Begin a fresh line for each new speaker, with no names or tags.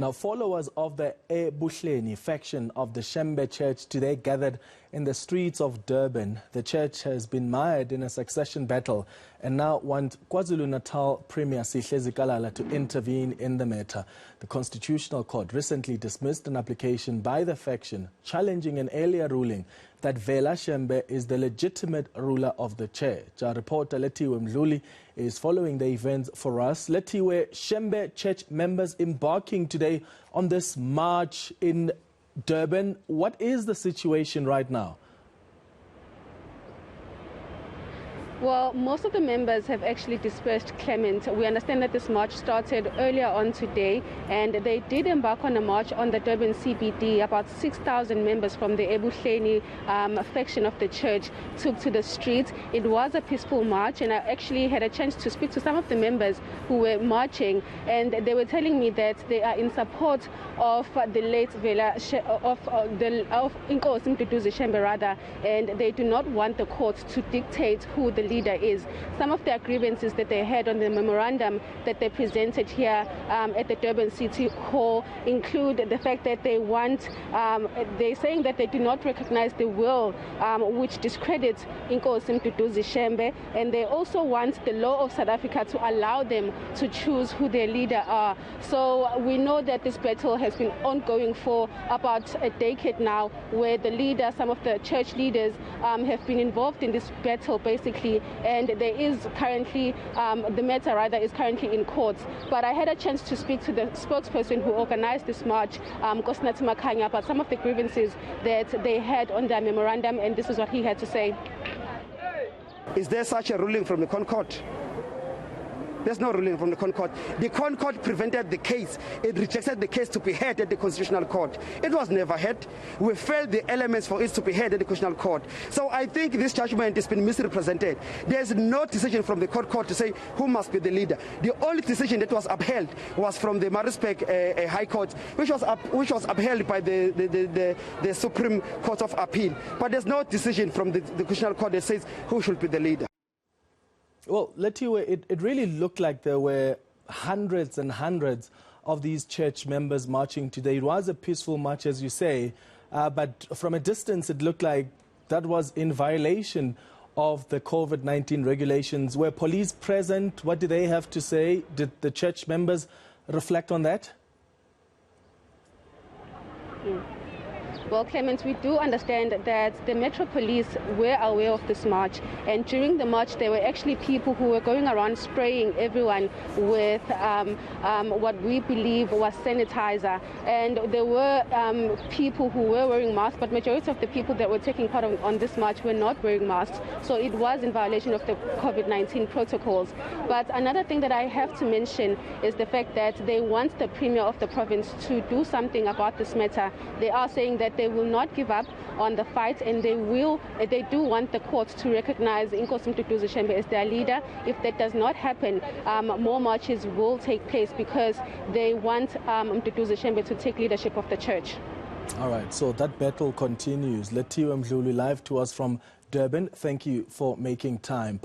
Now, followers of the eBuhleni faction of the Shembe Church today gathered in the streets of Durban. The church has been mired in a succession battle and now want Kwa-Zulu Natal Premier Sihle Zikalala to intervene in the matter. The Constitutional Court recently dismissed an application by the faction challenging an earlier ruling that Vela Shembe is the legitimate ruler of the church. Our reporter Lethiwe Mdluli is following the events for us. Lethiwe, Shembe Church members embarking today on this march in Durban. What is the situation right now?
Well, most of the members have actually dispersed, Clement. We understand that this march started earlier on today, and they did embark on a march on the Durban CBD. About 6,000 members from the eBuhleni faction of the church took to the streets. It was a peaceful march, and I actually had a chance to speak to some of the members who were marching, and they were telling me that they are in support of the late Vela of Inkosi Mduduzi Shembe rather, and they do not want the court to dictate who the leader is. Some of their grievances that they had on the memorandum that they presented here at the Durban City Hall include the fact that they want, they're saying that they do not recognize the will which discredits Inkosi Mduduzi Shembe, and they also want the law of South Africa to allow them to choose who their leader are. So we know that this battle has been ongoing for about a decade now, where the leader, some of the church leaders have been involved in this battle basically, and there is currently, the matter rather is currently in courts. But I had a chance to speak to the spokesperson who organized this march, Kosinathi Makhanya, about some of the grievances that they had on their memorandum, and this is what he had to say.
Is there such a ruling from the Concord? There's no ruling from the Concord. The Concord prevented the case. It rejected the case to be heard at the Constitutional Court. It was never heard. We failed the elements for it to be heard at the Constitutional Court. So I think this judgment has been misrepresented. There's no decision from the Court to say who must be the leader. The only decision that was upheld was from the Maritzburg High Court, which was upheld by the Supreme Court of Appeal. But there's no decision from the Constitutional Court that says who should be the leader.
Well, Lethiwe, it really looked like there were hundreds and hundreds of these church members marching today. It was a peaceful march, as you say, but from a distance it looked like that was in violation of the COVID-19 regulations. Were police present? What did they have to say? Did the church members reflect on that?
Well, Clement, we do understand that the Metro Police were aware of this march, and during the march there were actually people who were going around spraying everyone with what we believe was sanitizer, and there were people who were wearing masks, but majority of the people that were taking part on this march were not wearing masks, so it was in violation of the COVID-19 protocols. But another thing that I have to mention is the fact that they want the Premier of the province to do something about this matter. They are saying that they will not give up on the fight, and they do want the court to recognize Inkosi Mduduzi Shembe as their leader. If that does not happen, more marches will take place because they want Mduduzi Shembe to take leadership of the church.
All right, so that battle continues. Lethiwe Mdluli live to us from Durban. Thank you for making time.